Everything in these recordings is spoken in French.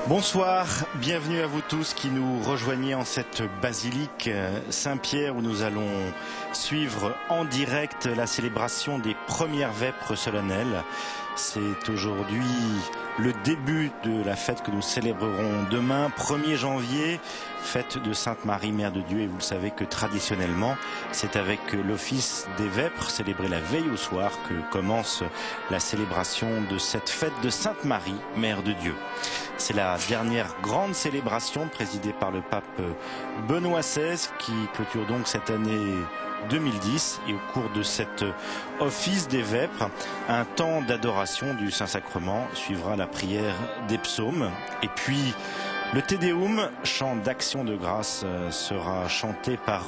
Bonsoir, bienvenue à vous tous qui nous rejoignez en cette basilique Saint-Pierre où nous allons suivre en direct la célébration des premières vêpres solennelles. C'est aujourd'hui le début de la fête que nous célébrerons demain, 1er janvier, fête de Sainte Marie, Mère de Dieu. Et vous le savez que traditionnellement, c'est avec l'office des vêpres, célébré la veille au soir, que commence la célébration de cette fête de Sainte Marie, Mère de Dieu. C'est la dernière grande célébration présidée par le pape Benoît XVI qui clôture donc cette année 2010 et au cours de cet office des vêpres, un temps d'adoration du Saint-Sacrement suivra la prière des psaumes et puis le Te Deum, chant d'action de grâce, sera chanté par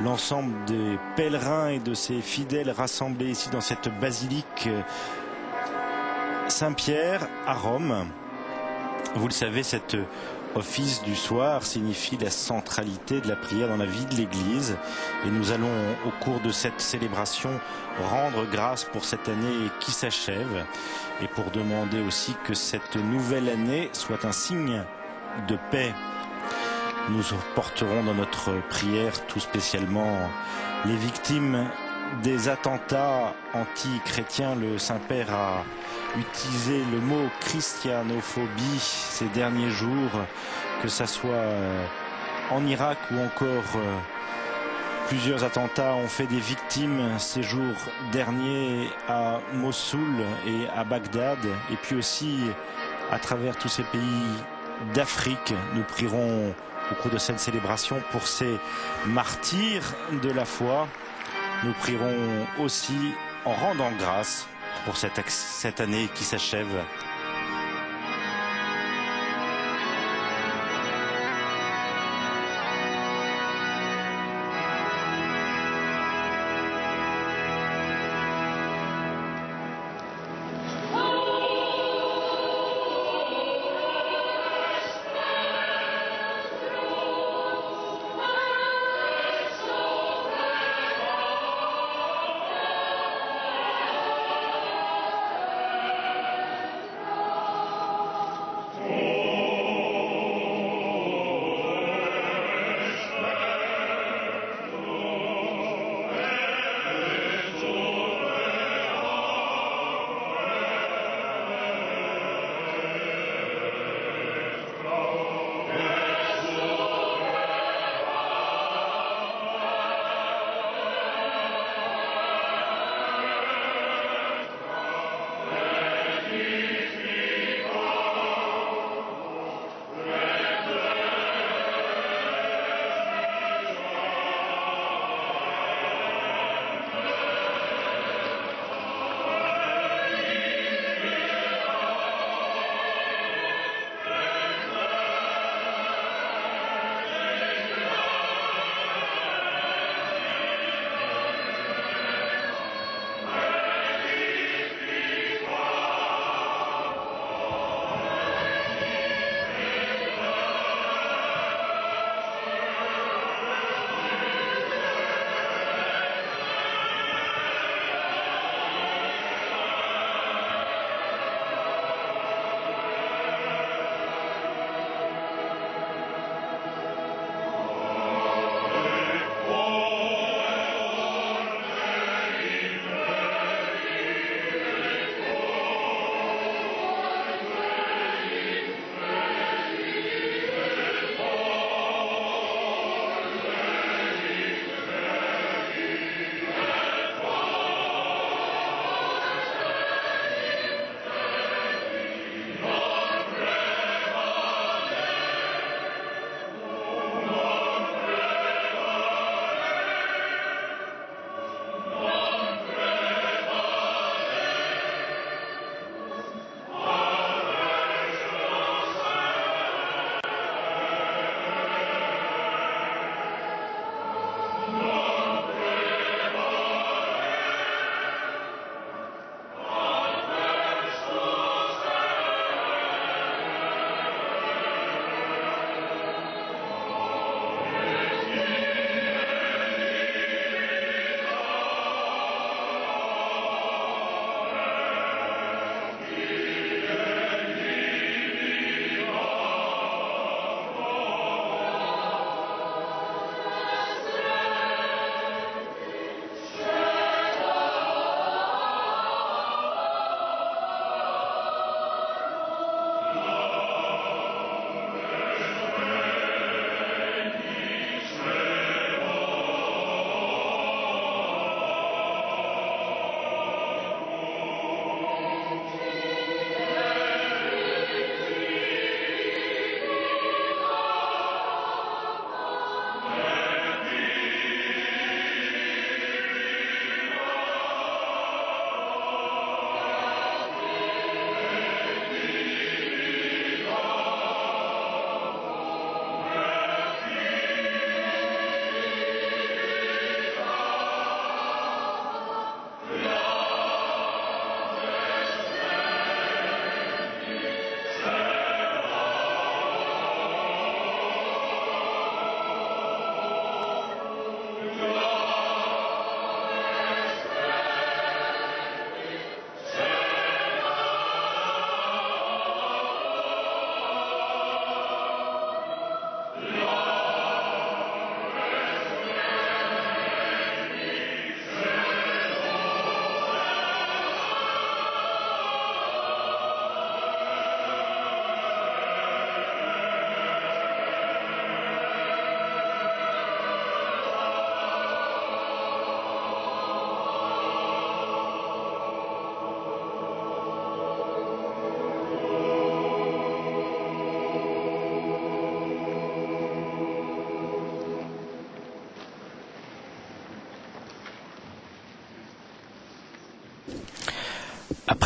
l'ensemble des pèlerins et de ses fidèles rassemblés ici dans cette basilique Saint-Pierre à Rome. Vous le savez, cet office du soir signifie la centralité de la prière dans la vie de l'Église. Et nous allons, au cours de cette célébration, rendre grâce pour cette année qui s'achève et pour demander aussi que cette nouvelle année soit un signe de paix. Nous porterons dans notre prière tout spécialement les victimes des attentats anti-chrétiens. Le Saint-Père a utilisé le mot christianophobie ces derniers jours, que ça soit en Irak ou encore plusieurs attentats ont fait des victimes ces jours derniers à Mossoul et à Bagdad, et puis aussi à travers tous ces pays d'Afrique. Nous prierons au cours de cette célébration pour ces martyrs de la foi. Nous prierons aussi en rendant grâce pour cette année qui s'achève.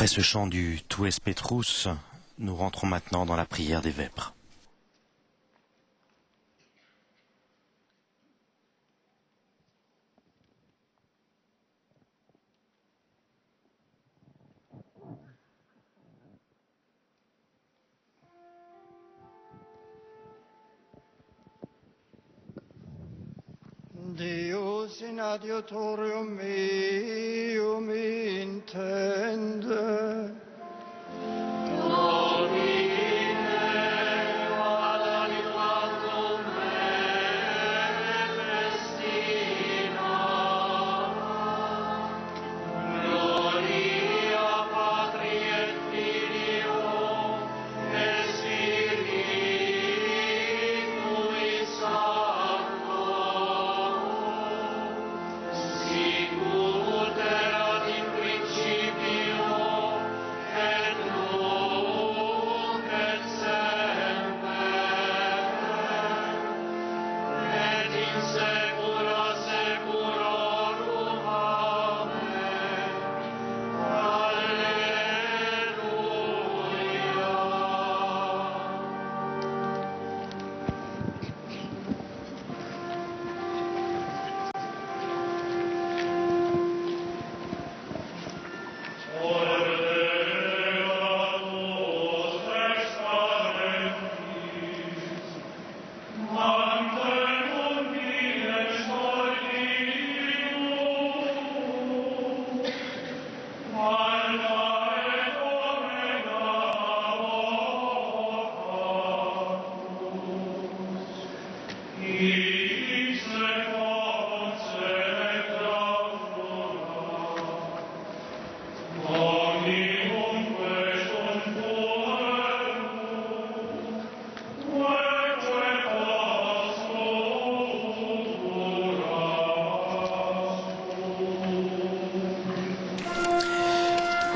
Après ce chant du Tu es Petrus, nous rentrons maintenant dans la prière des vêpres. Deus in adiutorium meum intende.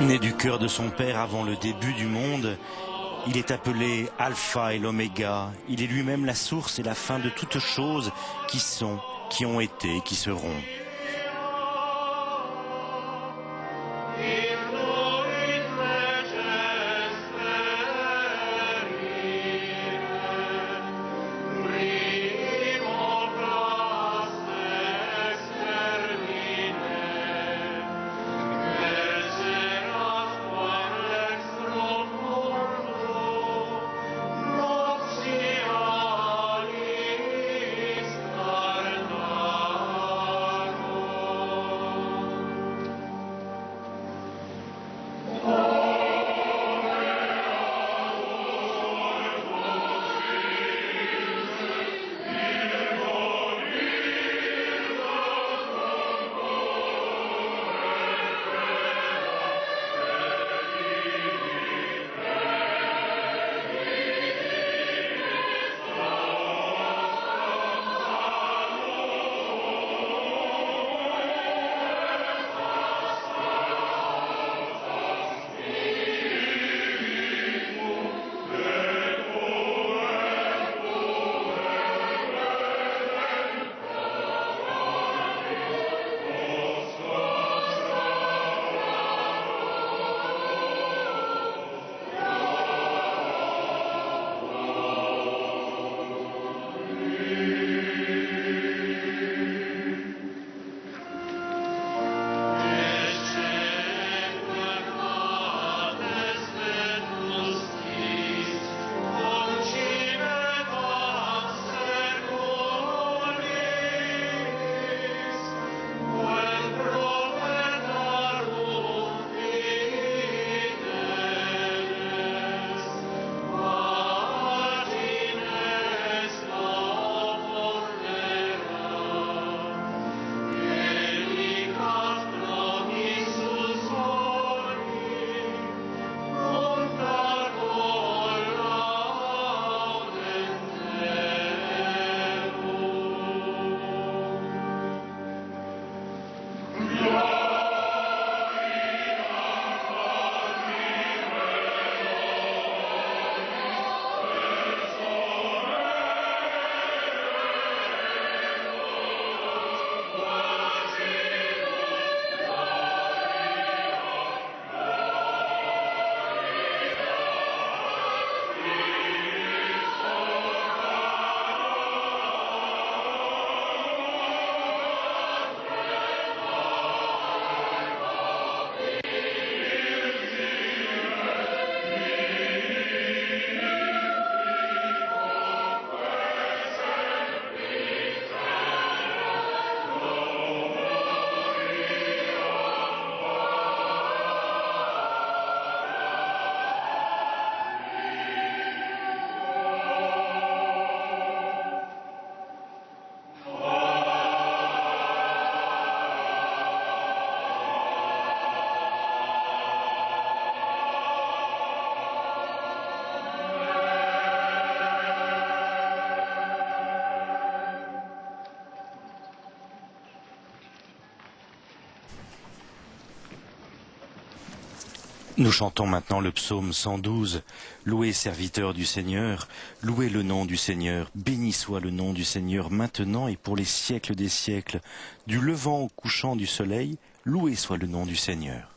Né du cœur de son père avant le début du monde, il est appelé Alpha et l'Oméga. Il est lui-même la source et la fin de toutes choses qui sont, qui ont été et qui seront. Nous chantons maintenant le psaume 112. Louez, serviteurs du Seigneur, louez le nom du Seigneur, béni soit le nom du Seigneur maintenant et pour les siècles des siècles. Du levant au couchant du soleil, loué soit le nom du Seigneur.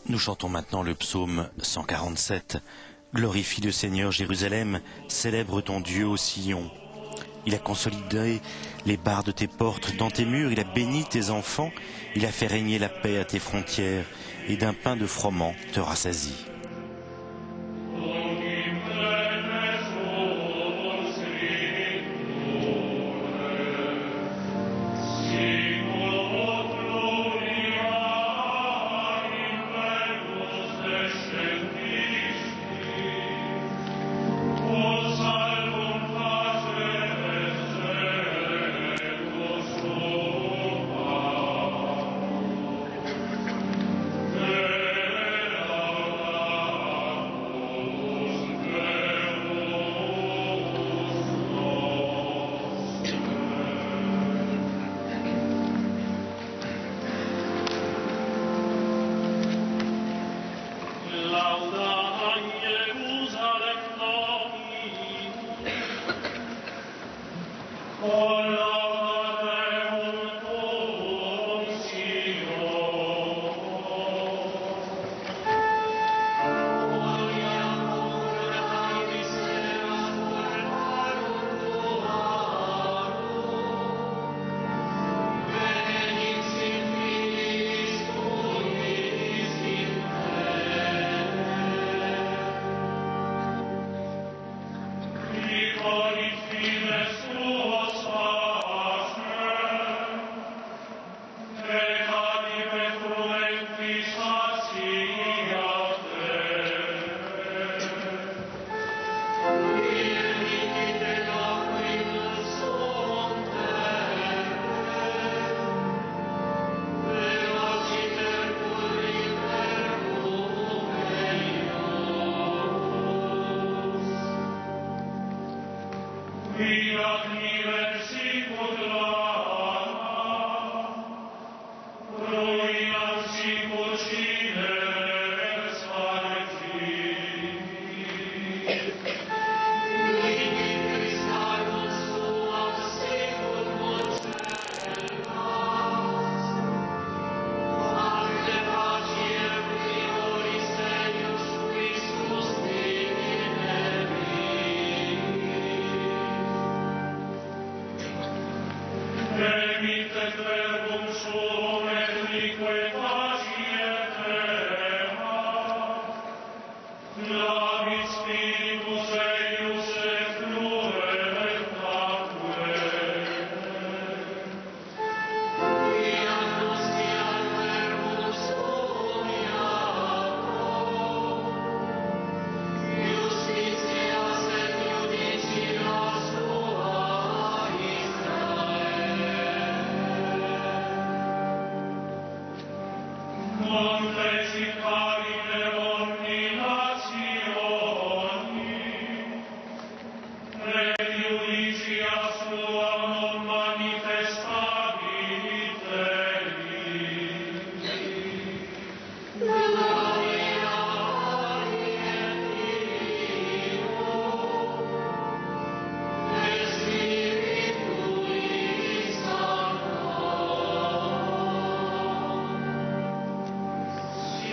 Nous chantons maintenant le psaume 147. Glorifie le Seigneur Jérusalem, célèbre ton Dieu au Sion. Il a consolidé les barres de tes portes, dans tes murs, il a béni tes enfants, il a fait régner la paix à tes frontières, et d'un pain de froment te rassasie.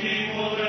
People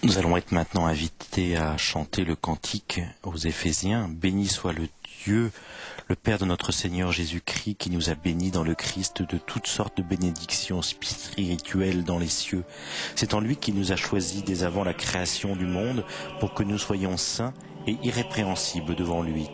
Nous allons être maintenant invités à chanter le cantique aux Éphésiens. Béni soit le Dieu, le Père de notre Seigneur Jésus-Christ, qui nous a bénis dans le Christ de toutes sortes de bénédictions spirituelles dans les cieux. C'est en lui qu'il nous a choisis dès avant la création du monde pour que nous soyons saints et irrépréhensibles devant lui.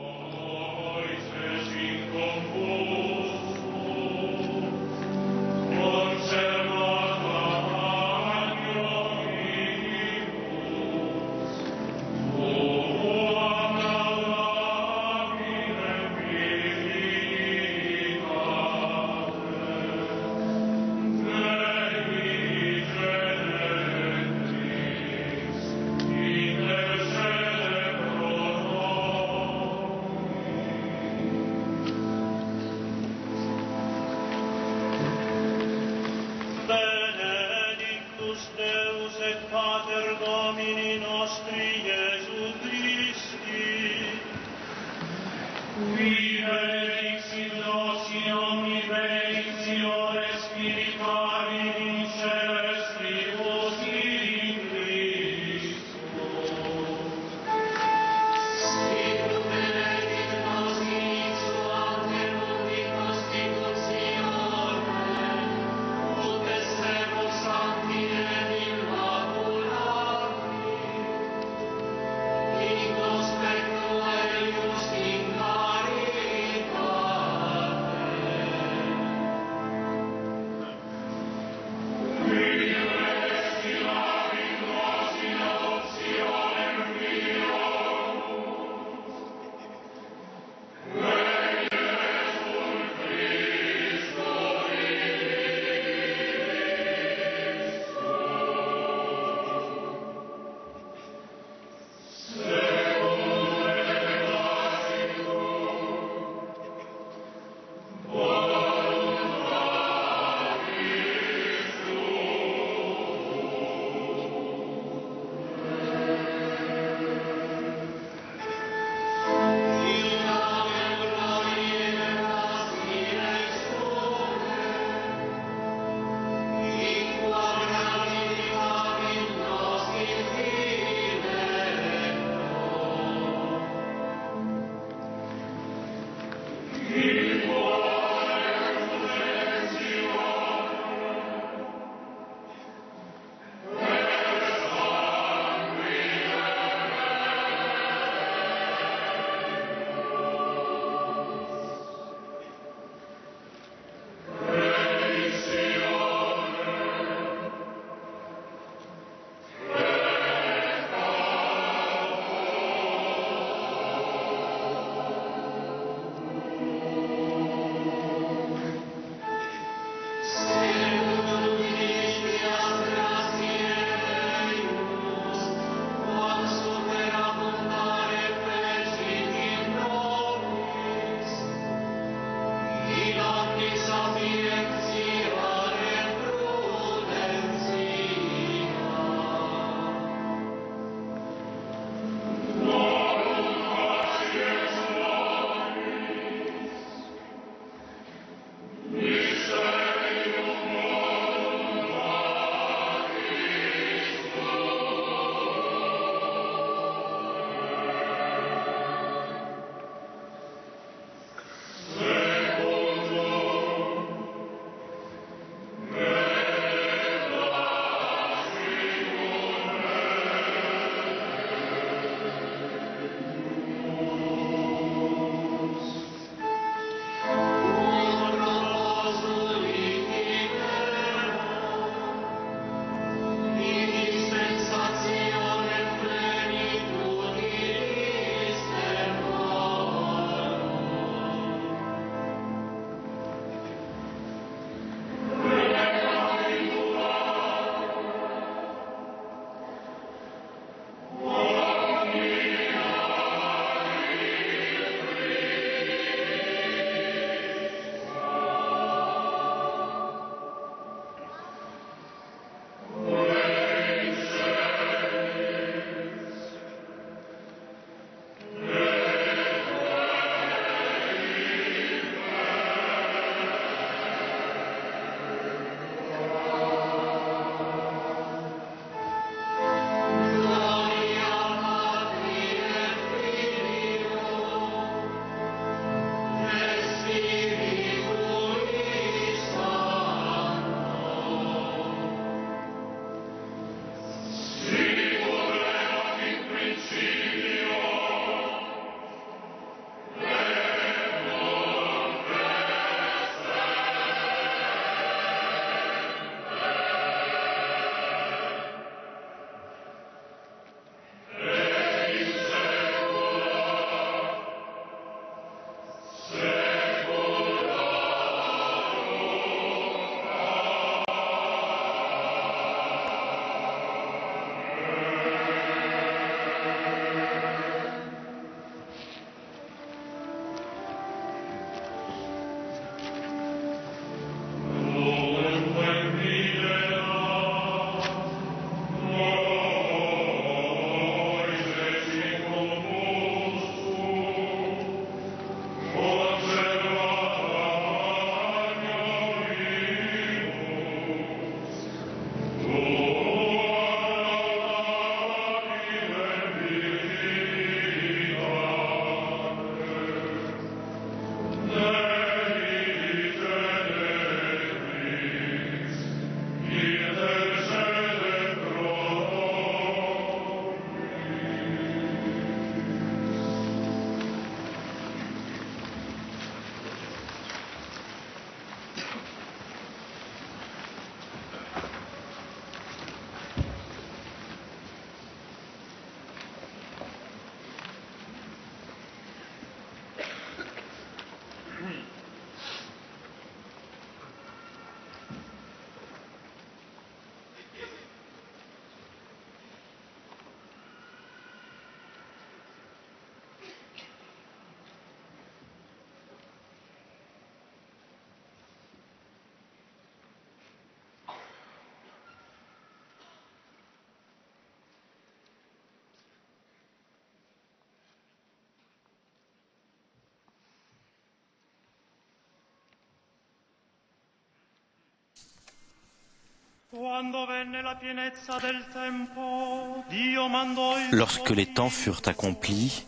Lorsque les temps furent accomplis,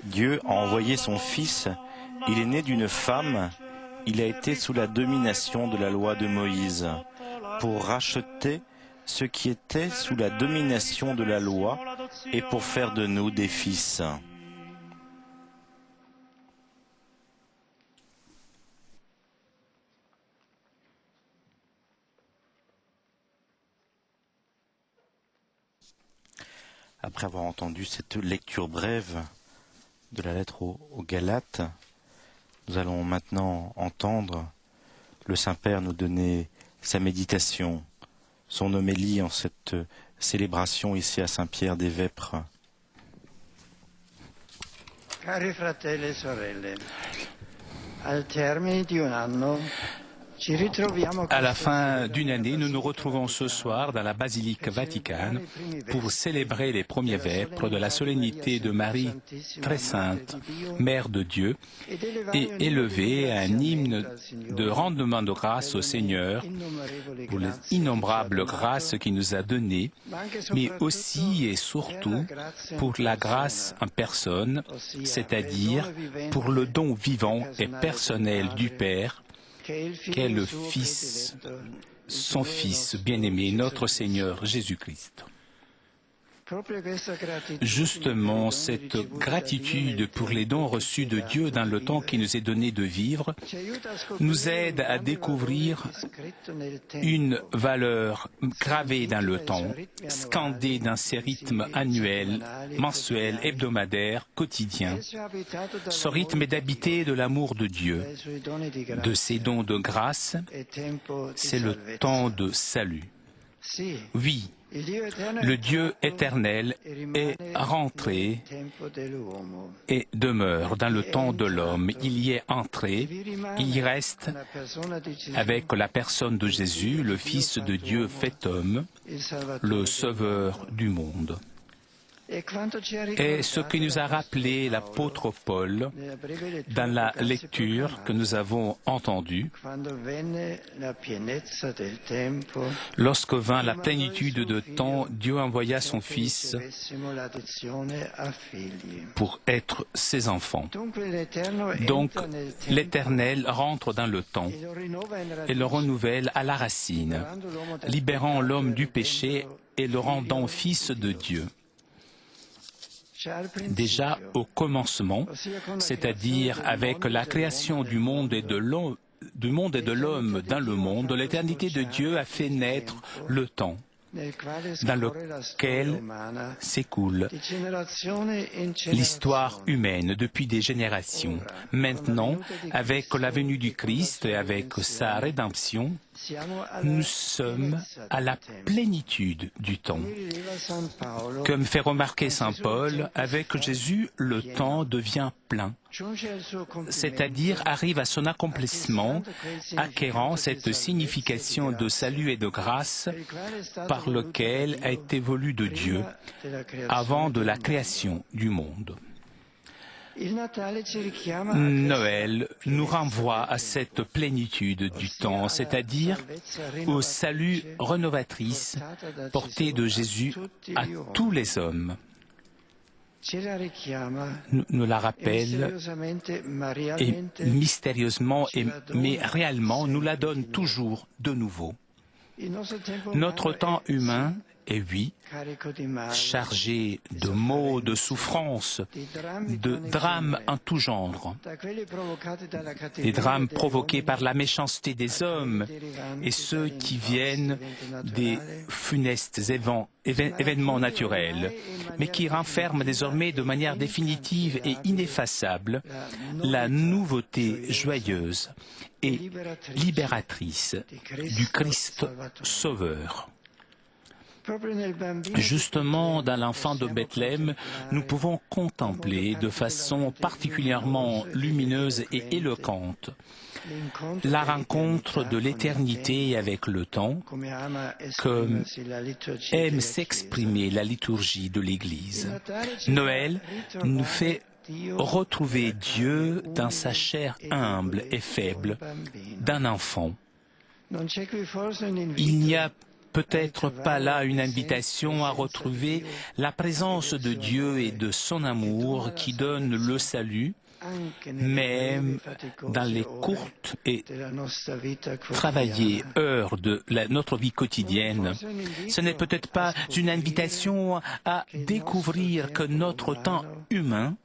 Dieu a envoyé son Fils. Il est né d'une femme. Il a été sous la domination de la loi de Moïse pour racheter ceux qui étaient sous la domination de la loi et pour faire de nous des fils. Après avoir entendu cette lecture brève de la lettre aux Galates, nous allons maintenant entendre le Saint-Père nous donner sa méditation, son homélie en cette célébration ici à Saint-Pierre des Vêpres. Cari fratelli e sorelle, al termine di un anno À la fin d'une année, nous nous retrouvons ce soir dans la basilique Vaticane pour célébrer les premiers vêpres de la solennité de Marie très sainte, Mère de Dieu, et élever un hymne de rendement de grâce au Seigneur pour les innombrables grâces qu'il nous a données, mais aussi et surtout pour la grâce en personne, c'est-à-dire pour le don vivant et personnel du Père, qu'est le Fils, son Fils bien-aimé, notre Seigneur Jésus-Christ. Justement, cette gratitude pour les dons reçus de Dieu dans le temps qui nous est donné de vivre nous aide à découvrir une valeur gravée dans le temps, scandée dans ces rythmes annuels, mensuels, hebdomadaires, quotidiens. Ce rythme est d'habiter de l'amour de Dieu, de ses dons de grâce, c'est le temps de salut. Oui, le Dieu éternel est rentré et demeure dans le temps de l'homme. Il y est entré, il y reste avec la personne de Jésus, le Fils de Dieu fait homme, le Sauveur du monde. Et ce que nous a rappelé l'apôtre Paul dans la lecture que nous avons entendue, lorsque vint la plénitude de temps, Dieu envoya son Fils pour être ses enfants. Donc l'Éternel rentre dans le temps et le renouvelle à la racine, libérant l'homme du péché et le rendant fils de Dieu. Déjà au commencement, c'est-à-dire avec la création du monde et de l'homme dans le monde, l'éternité de Dieu a fait naître le temps dans lequel s'écoule l'histoire humaine depuis des générations. Maintenant, avec la venue du Christ et avec sa rédemption, nous sommes à la plénitude du temps. Comme fait remarquer saint Paul, avec Jésus, le temps devient plein, c'est-à-dire arrive à son accomplissement, acquérant cette signification de salut et de grâce par lequel a été voulu de Dieu avant de la création du monde. Noël nous renvoie à cette plénitude du temps, c'est-à-dire au salut rénovatrice porté de Jésus à tous les hommes. Nous la rappelle et mystérieusement, mais réellement nous la donne toujours de nouveau. Notre temps humain est, oui, chargé de maux, de souffrances, de drames en tout genre, des drames provoqués par la méchanceté des hommes et ceux qui viennent des funestes événements naturels, mais qui renferment désormais de manière définitive et ineffaçable la nouveauté joyeuse et libératrice du Christ Sauveur. Justement, dans l'enfant de Bethléem, nous pouvons contempler de façon particulièrement lumineuse et éloquente la rencontre de l'éternité avec le temps, comme aime s'exprimer la liturgie de l'Église. Noël nous fait retrouver Dieu dans sa chair humble et faible d'un enfant. Il n'y a peut-être pas là une invitation à retrouver la présence de Dieu et de son amour qui donne le salut, même dans les courtes et travaillées heures de notre vie quotidienne. Ce n'est peut-être pas une invitation à découvrir que notre temps humain,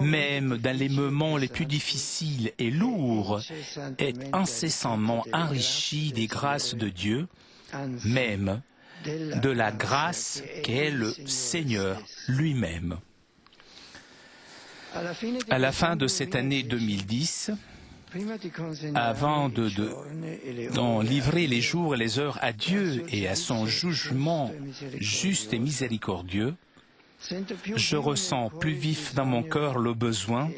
même dans les moments les plus difficiles et lourds, est incessamment enrichi des grâces de Dieu, même de la grâce qu'est le Seigneur lui-même. À la fin de cette année 2010, avant d'en livrer les jours et les heures à Dieu et à son jugement juste et miséricordieux, je ressens plus vif dans mon cœur le besoin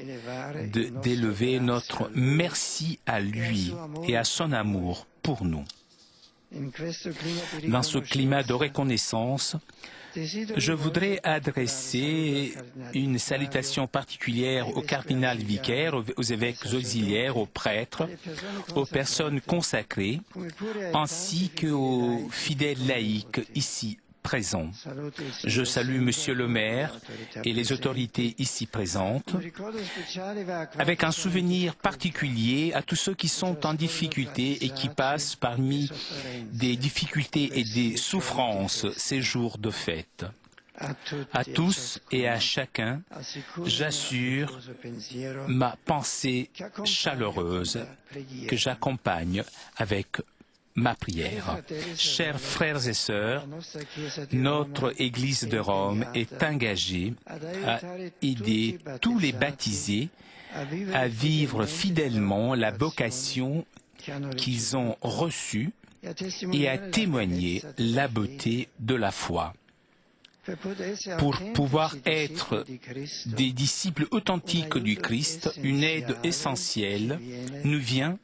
d'élever notre merci à lui et à son amour pour nous. Dans ce climat de reconnaissance, je voudrais adresser une salutation particulière au cardinal vicaire, aux évêques auxiliaires, aux prêtres, aux personnes consacrées, ainsi qu'aux fidèles laïcs ici présents. Je salue Monsieur le maire et les autorités ici présentes, avec un souvenir particulier à tous ceux qui sont en difficulté et qui passent parmi des difficultés et des souffrances ces jours de fête. À tous et à chacun, j'assure ma pensée chaleureuse que j'accompagne avec ma prière. Chers frères et sœurs, notre Église de Rome est engagée à aider tous les baptisés à vivre fidèlement la vocation qu'ils ont reçue et à témoigner la beauté de la foi. Pour pouvoir être des disciples authentiques du Christ, une aide essentielle nous vient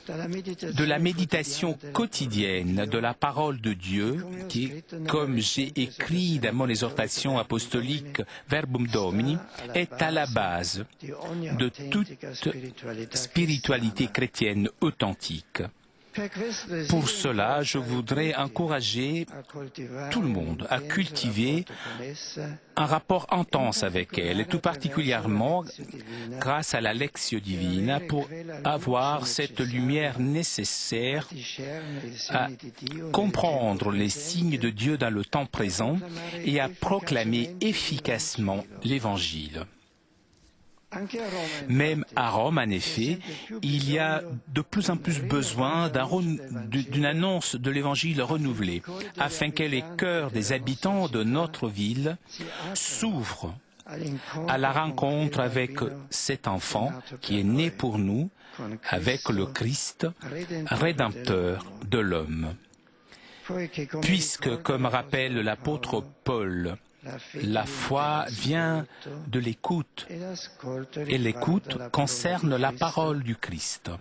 de la méditation quotidienne de la parole de Dieu qui, comme j'ai écrit dans mon exhortation apostolique Verbum Domini, est à la base de toute spiritualité chrétienne authentique. Pour cela, je voudrais encourager tout le monde à cultiver un rapport intense avec elle, et tout particulièrement grâce à la Lectio Divina, pour avoir cette lumière nécessaire à comprendre les signes de Dieu dans le temps présent et à proclamer efficacement l'Évangile. Même à Rome, en effet, il y a de plus en plus besoin d'une annonce de l'Évangile renouvelée, afin que les cœurs des habitants de notre ville s'ouvrent à la rencontre avec cet enfant qui est né pour nous, avec le Christ, Rédempteur de l'homme. Puisque, comme rappelle l'apôtre Paul, la foi vient de l'écoute, et l'écoute concerne la parole du Christ.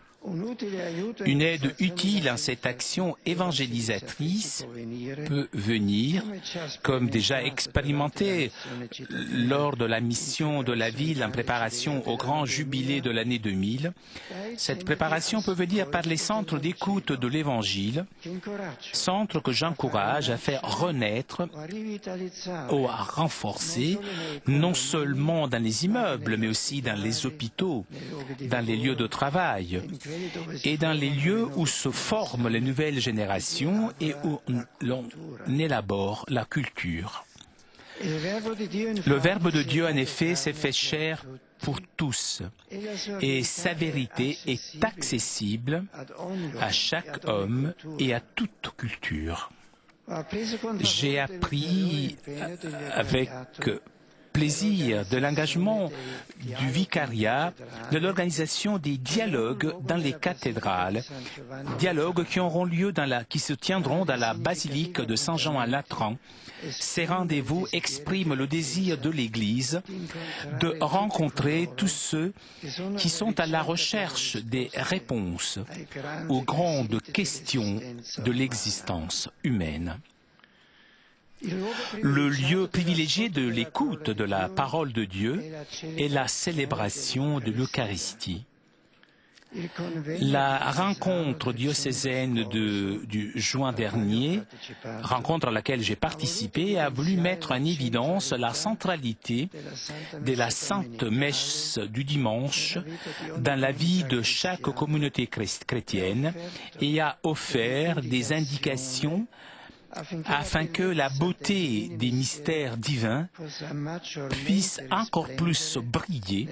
Une aide utile en cette action évangélisatrice peut venir, comme déjà expérimenté lors de la mission de la ville en préparation au grand jubilé de l'année 2000. Cette préparation peut venir par les centres d'écoute de l'Évangile, centres que j'encourage à faire renaître ou à renforcer, non seulement dans les immeubles, mais aussi dans les hôpitaux, dans les lieux de travail, et dans les lieux où se forment les nouvelles générations et où l'on élabore la culture. Le Verbe de Dieu, en effet, s'est fait chair pour tous, et sa vérité est accessible à chaque homme et à toute culture. J'ai appris avec plaisir de l'engagement du vicariat, de l'organisation des dialogues dans les cathédrales, dialogues qui se tiendront dans la basilique de Saint-Jean à Latran. Ces rendez-vous expriment le désir de l'Église de rencontrer tous ceux qui sont à la recherche des réponses aux grandes questions de l'existence humaine. Le lieu privilégié de l'écoute de la parole de Dieu est la célébration de l'Eucharistie. La rencontre diocésaine du juin dernier, rencontre à laquelle j'ai participé, a voulu mettre en évidence la centralité de la Sainte Messe du dimanche dans la vie de chaque communauté chrétienne et a offert des indications afin que la beauté des mystères divins puisse encore plus briller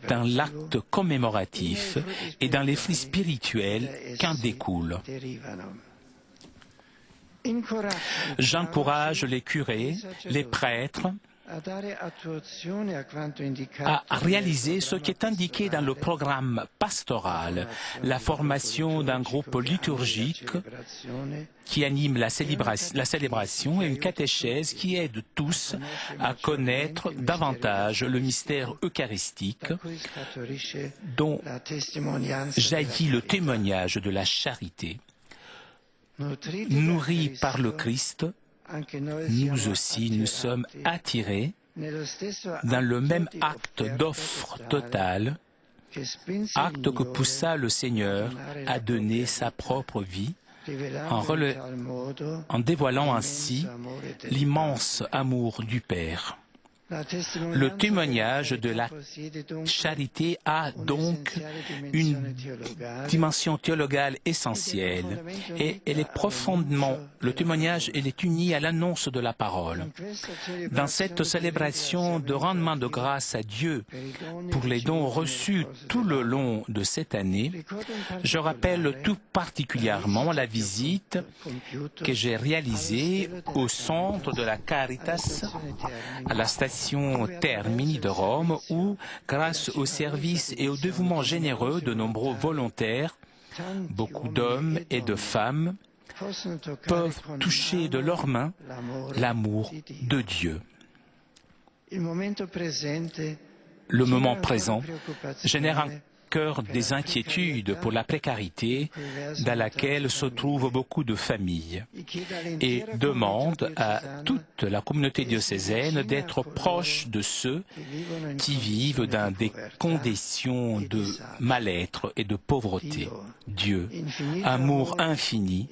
dans l'acte commémoratif et dans les fruits spirituels qu'en découlent. J'encourage les curés, les prêtres, à réaliser ce qui est indiqué dans le programme pastoral, la formation d'un groupe liturgique qui anime la célébration et une catéchèse qui aide tous à connaître davantage le mystère eucharistique dont jaillit le témoignage de la charité. Nourris par le Christ, nous aussi nous sommes attirés dans le même acte d'offre totale, acte que poussa le Seigneur à donner sa propre vie, en dévoilant ainsi l'immense amour du Père. Le témoignage de la charité a donc une dimension théologale essentielle et elle est profondément, le témoignage, elle est uni à l'annonce de la parole. Dans cette célébration de rendement de grâce à Dieu pour les dons reçus tout le long de cette année, je rappelle tout particulièrement la visite que j'ai réalisée au centre de la Caritas à la station Termini de Rome où, grâce au service et au dévouement généreux de nombreux volontaires, beaucoup d'hommes et de femmes peuvent toucher de leurs mains l'amour de Dieu. Le moment présent génère un cœur des inquiétudes pour la précarité dans laquelle se trouvent beaucoup de familles et demande à toute la communauté diocésaine d'être proche de ceux qui vivent dans des conditions de mal-être et de pauvreté. Dieu, amour infini,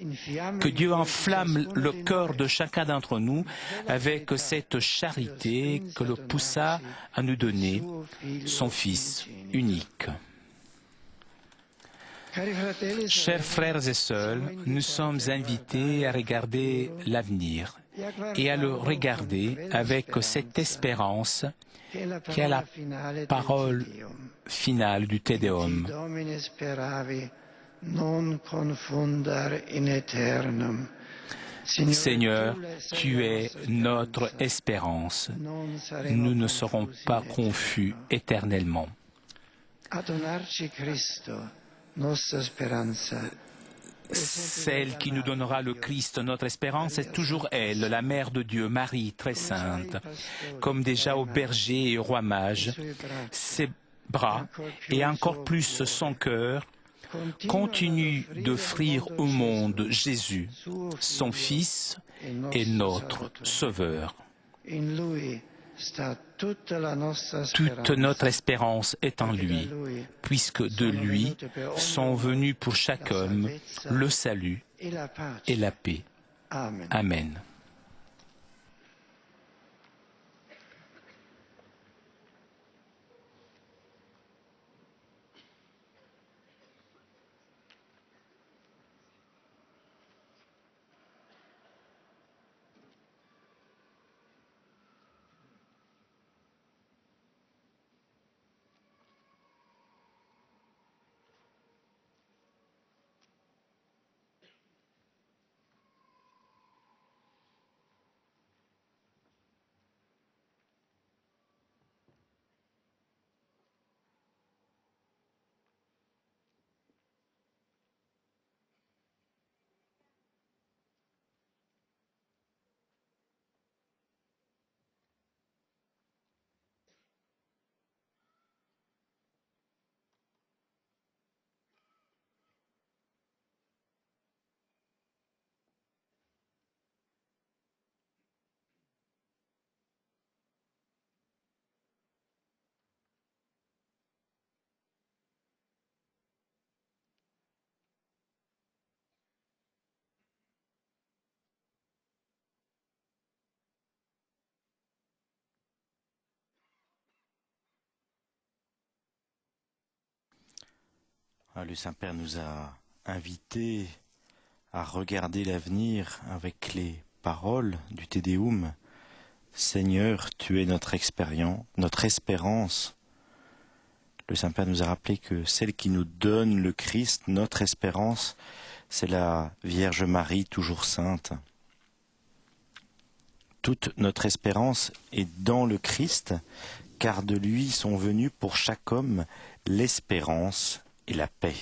que Dieu enflamme le cœur de chacun d'entre nous avec cette charité que le poussa à nous donner son Fils unique. Chers frères et sœurs, nous sommes invités à regarder l'avenir et à le regarder avec cette espérance qui est la parole finale du Te Deum. Seigneur, tu es notre espérance. Nous ne serons pas confus éternellement. Celle qui nous donnera le Christ, notre espérance, c'est toujours elle, la Mère de Dieu, Marie, très sainte. Comme déjà au berger et au roi mage, ses bras et encore plus son cœur continuent d'offrir au monde Jésus, son Fils et notre Sauveur. Toute notre espérance est en lui, puisque de lui sont venus pour chaque homme le salut et la paix. Amen. Le Saint-Père nous a invités à regarder l'avenir avec les paroles du Te Deum. Seigneur, tu es notre espérance. Le Saint-Père nous a rappelé que celle qui nous donne le Christ, notre espérance, c'est la Vierge Marie, toujours sainte. Toute notre espérance est dans le Christ, car de lui sont venus pour chaque homme l'espérance et la paix.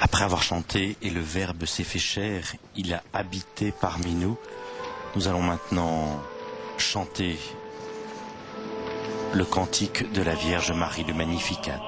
Après avoir chanté « Et le Verbe s'est fait chair, il a habité parmi nous », nous allons maintenant chanter le cantique de la Vierge Marie, le Magnificat.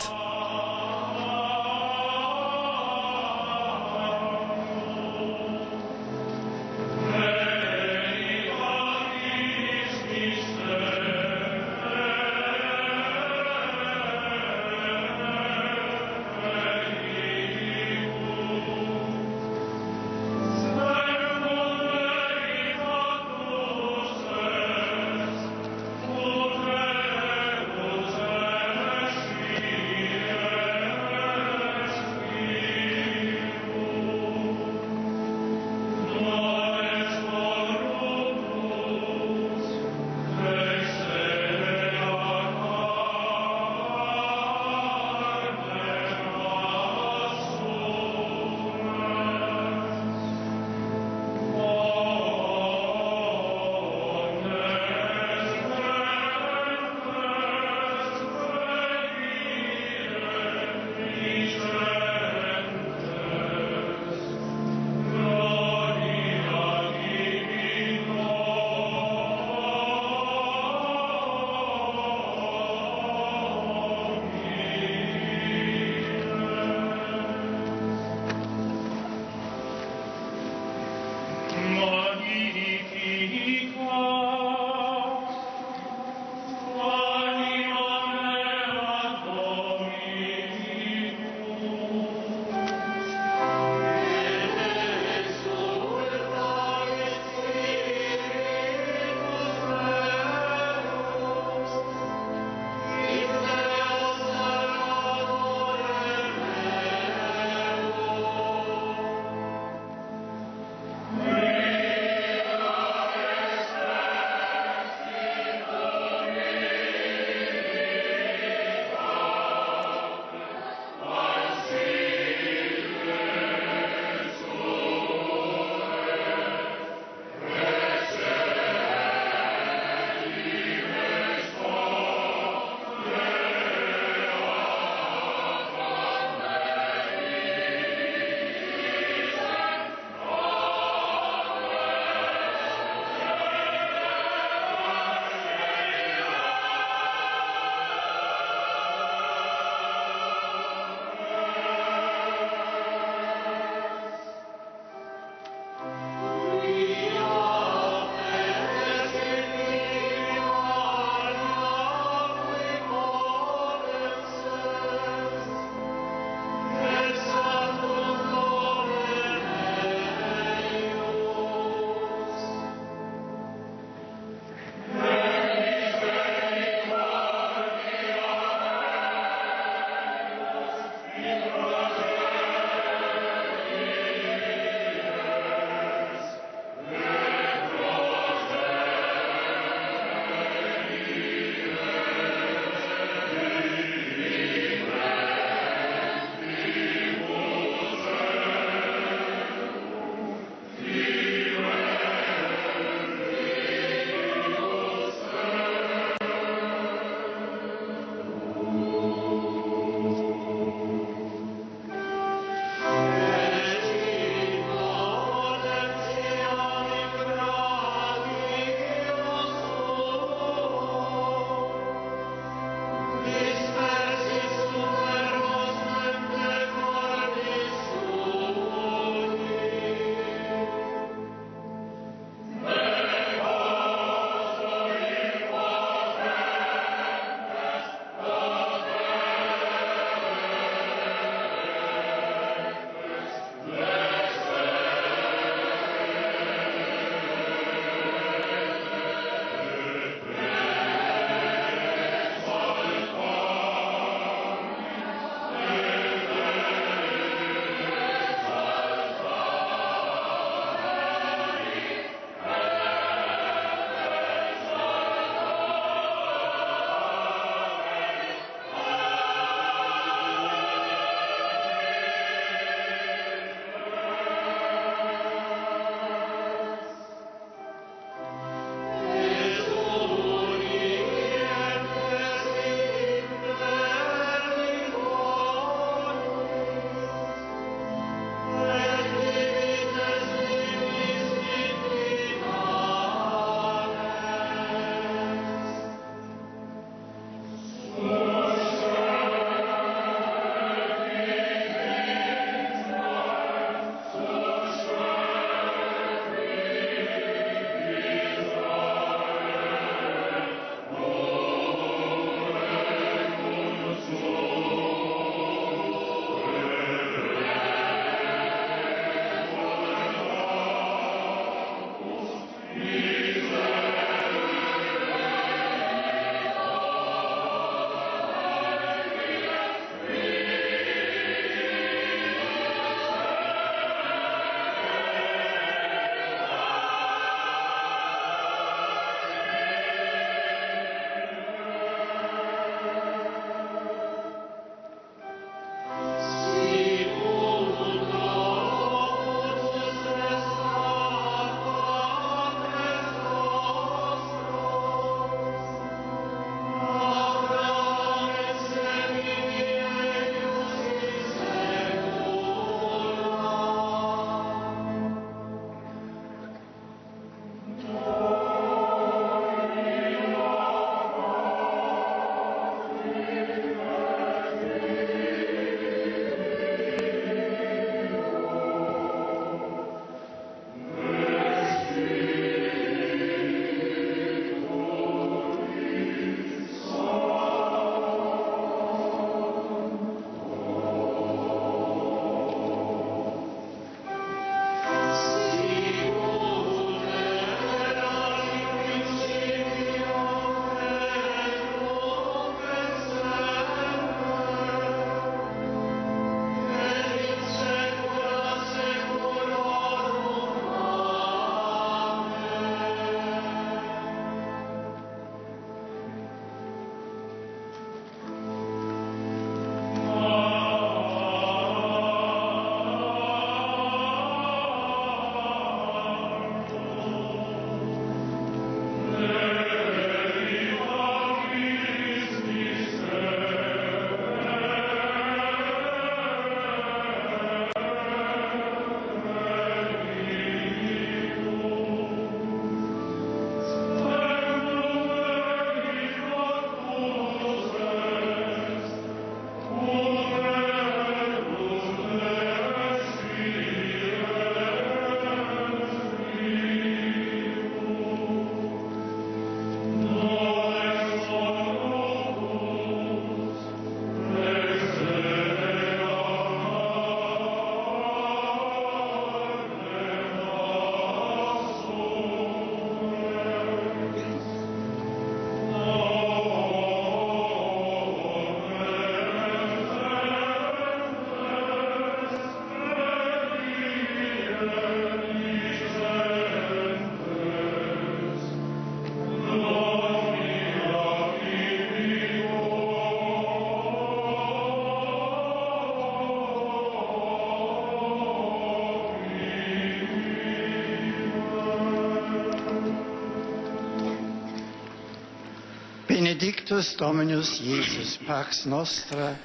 Benedictus Dominus Jesus, Pax Nostra,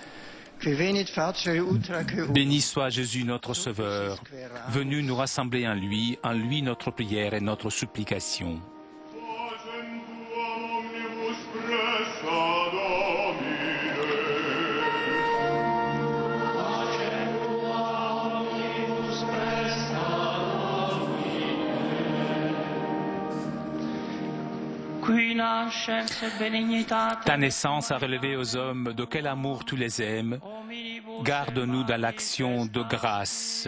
qui venit facere utraque Béni soit Jésus notre Sauveur, venu nous rassembler en lui notre prière et notre supplication. Ta naissance a relevé aux hommes de quel amour tu les aimes. Garde-nous dans l'action de grâce.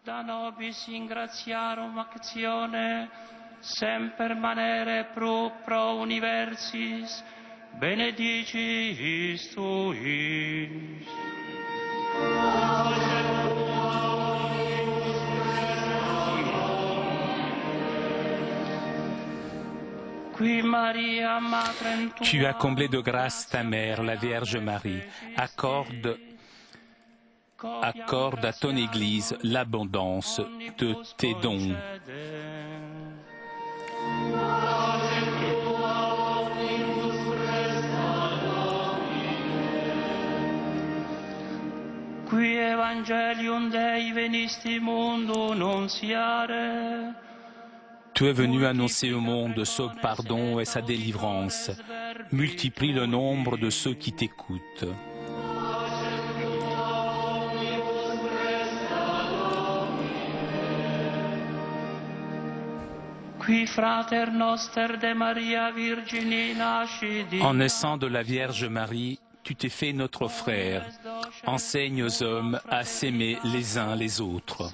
Da nobis in gratiarum actione semper manere pro universis benedicis tuis. Tu as comblé de grâce ta mère, la Vierge Marie. Accorde à ton Église l'abondance de tes dons. Qui Evangelium Dei venisti mundo nuntiare. Tu es venu annoncer au monde ce pardon et sa délivrance. Multiplie le nombre de ceux qui t'écoutent. En naissant de la Vierge Marie, tu t'es fait notre frère. Enseigne aux hommes à s'aimer les uns les autres.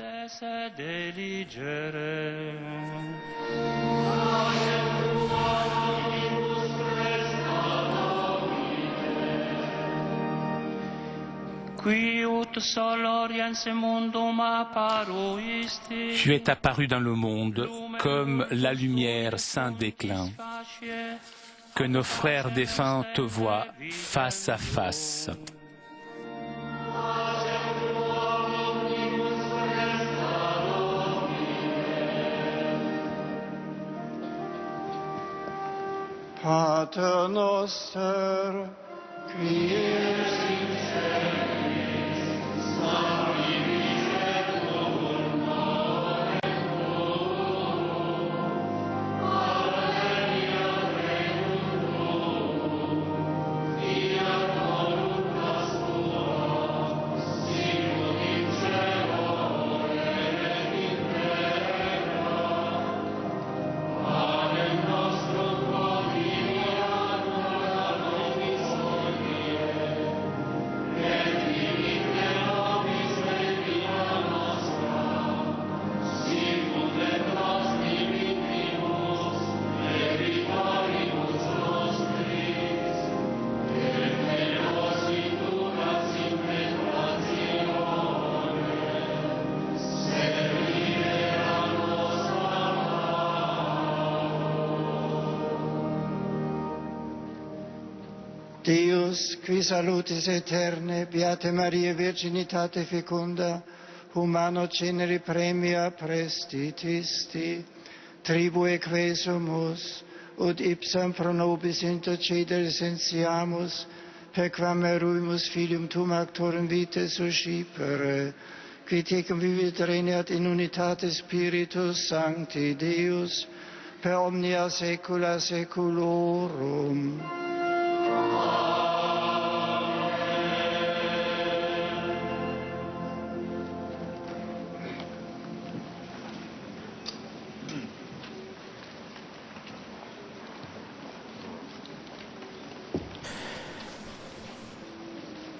Tu es apparu dans le monde comme la lumière sans déclin. Que nos frères défunts te voient face à face. Pater noster, qui es in celis, sanctificetur nomen tuum, adveniat regnum tuum, fiat voluntas tua, sicut in cielo et in terra. Panem nostrum quotidianum da nobis hodie, et dimitte nobis debita nostra, sicut et nos dimittimus debitoribus nostris, et ne nos inducas in tentationem, sed libera nos a Deus, qui salutis aeterne, Beate Maria Virginitate fecunda, humano ceneri premia prestitisti, tribue quesumus, ut ipsam pro nobis intercedere sensiamus, per quam eruimus filium tuum actorum vitae suscipere, qui tecum vivit regnat in unitate Spiritus Sancti Deus, per omnia saecula saeculorum.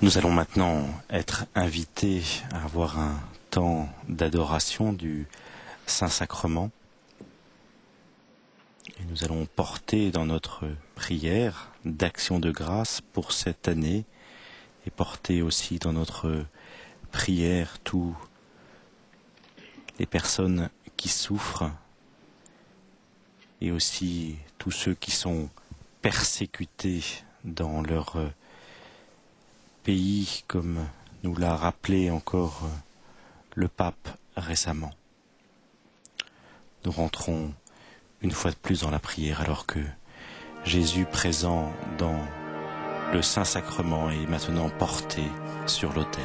Nous allons maintenant être invités à avoir un temps d'adoration du Saint-Sacrement. Et nous allons porter dans notre prière d'action de grâce pour cette année et porter aussi dans notre prière tous les personnes qui souffrent et aussi tous ceux qui sont persécutés dans leur pays, comme nous l'a rappelé encore le pape récemment. Nous rentrons une fois de plus dans la prière alors que Jésus présent dans le Saint-Sacrement est maintenant porté sur l'autel.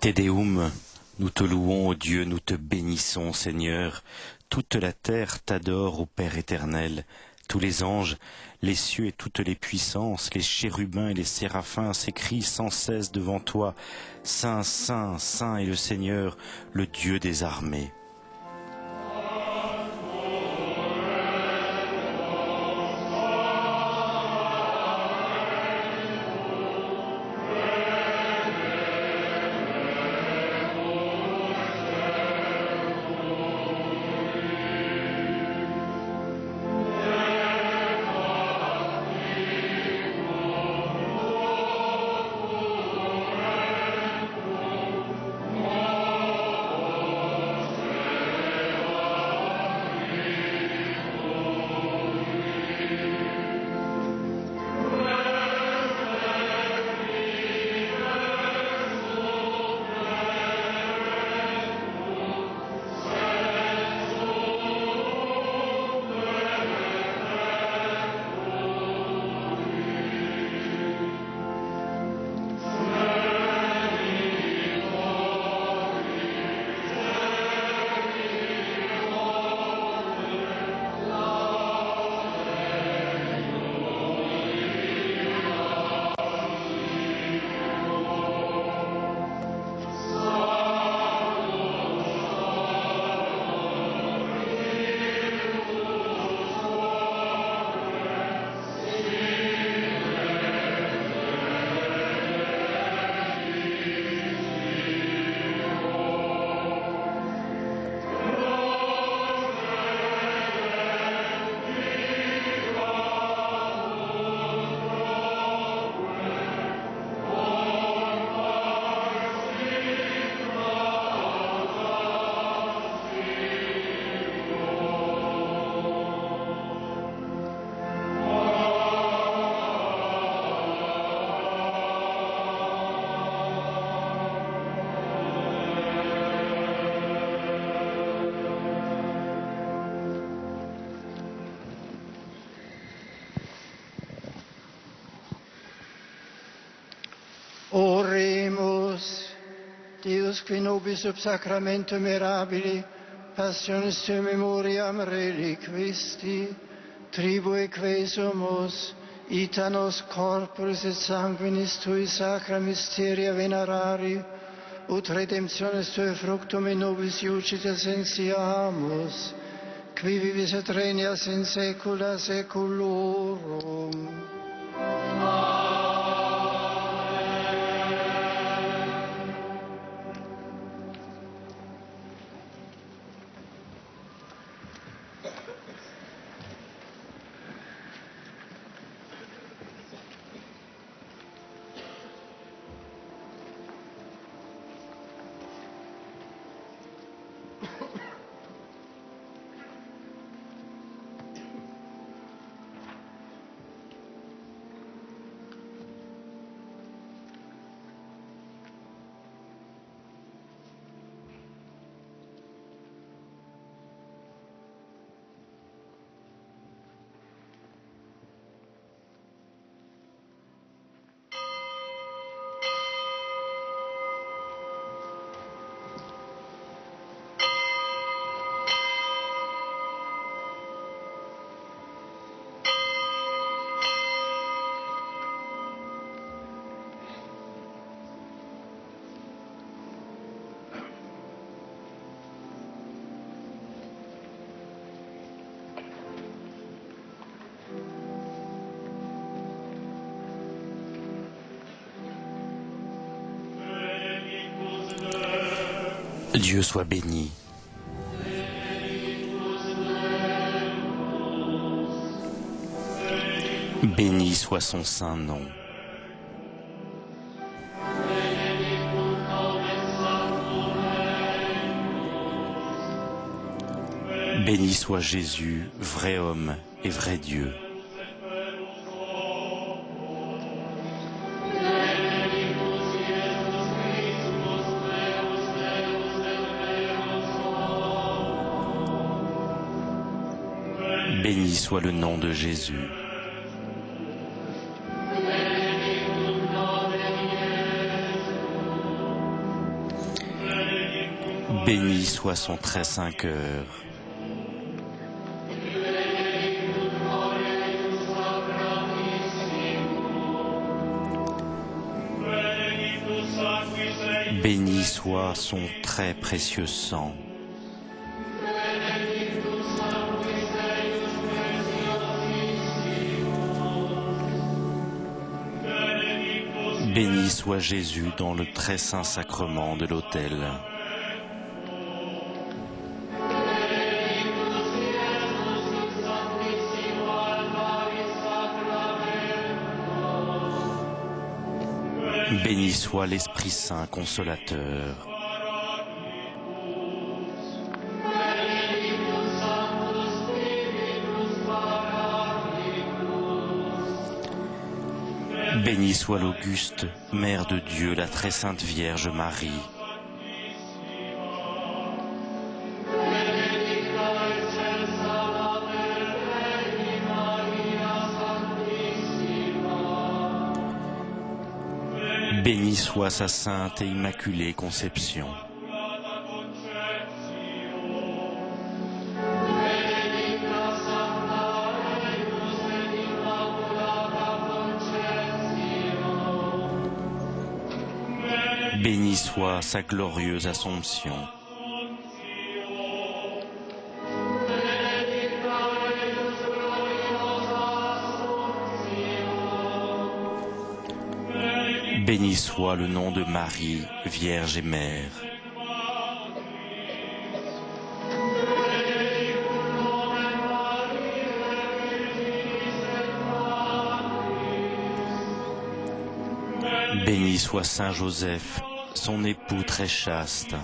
Te Deum, nous te louons, ô Dieu, nous te bénissons, Seigneur. Toute la terre t'adore, ô Père éternel. Tous les anges, les cieux et toutes les puissances, les chérubins et les séraphins s'écrient sans cesse devant toi. Saint, Saint, Saint est le Seigneur, le Dieu des armées. Oremus, Deus qui nobis sub sacramento mirabili, passionis tue memoriam reliquisti, tribueque sumus, ita nos corporis et sanguinis tui sacra mysteria venerari, ut redemptionis tue fructum in nobis iucita sensiamus, qui vivis et regnias in saecula saeculorum. Dieu soit béni. Béni soit son saint nom. Béni soit Jésus, vrai homme et vrai Dieu. Béni soit le nom de Jésus. Béni soit son très saint cœur. Béni soit son très précieux sang. Béni soit Jésus dans le très saint sacrement de l'autel. Béni soit l'Esprit Saint consolateur. Béni soit l'Auguste, Mère de Dieu, la très sainte Vierge Marie. Béni soit sa sainte et immaculée conception. Béni soit sa glorieuse Assomption. Béni soit le nom de Marie, Vierge et Mère. Béni soit Saint Joseph, son époux très chaste.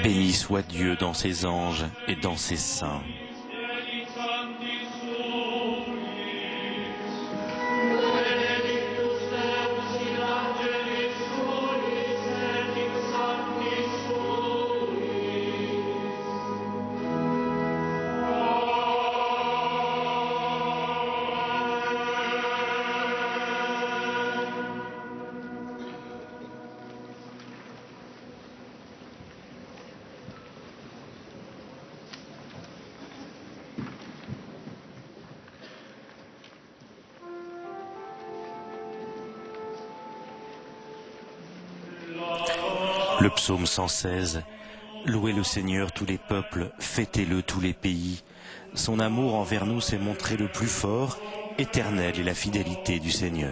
Béni soit Dieu dans ses anges et dans ses saints. Le psaume 116, louez le Seigneur tous les peuples, fêtez-le tous les pays. Son amour envers nous s'est montré le plus fort, éternelle est la fidélité du Seigneur.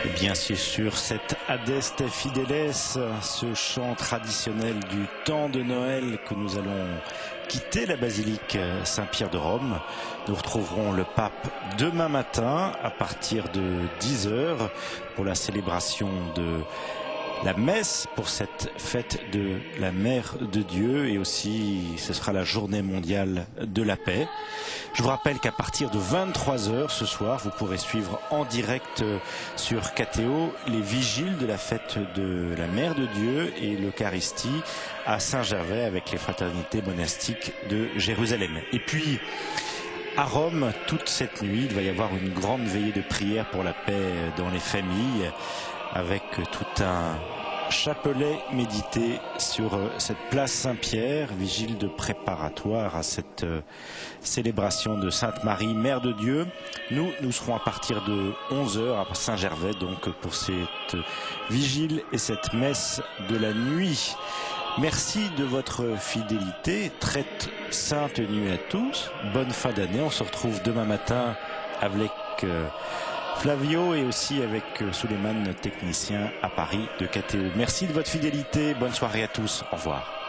Et bien c'est sur cet Adeste Fideles, ce chant traditionnel du temps de Noël, que nous allons quitter la basilique Saint-Pierre de Rome. Nous retrouverons le pape demain matin à partir de 10h pour la célébration de la messe pour cette fête de la Mère de Dieu, et aussi ce sera la journée mondiale de la paix. Je vous rappelle qu'à partir de 23h ce soir, vous pourrez suivre en direct sur KTO les vigiles de la fête de la Mère de Dieu et l'Eucharistie à Saint-Gervais avec les fraternités monastiques de Jérusalem. Et puis à Rome, toute cette nuit, il va y avoir une grande veillée de prière pour la paix dans les familles, avec tout un chapelet médité sur cette place Saint-Pierre, vigile de préparatoire à cette célébration de Sainte Marie, Mère de Dieu. Nous serons à partir de 11h à Saint-Gervais, donc pour cette vigile et cette messe de la nuit. Merci de votre fidélité, très sainte nuit à tous, bonne fin d'année. On se retrouve demain matin avec Flavio et aussi avec Souleymane, technicien à Paris de KTO. Merci de votre fidélité, bonne soirée à tous, au revoir.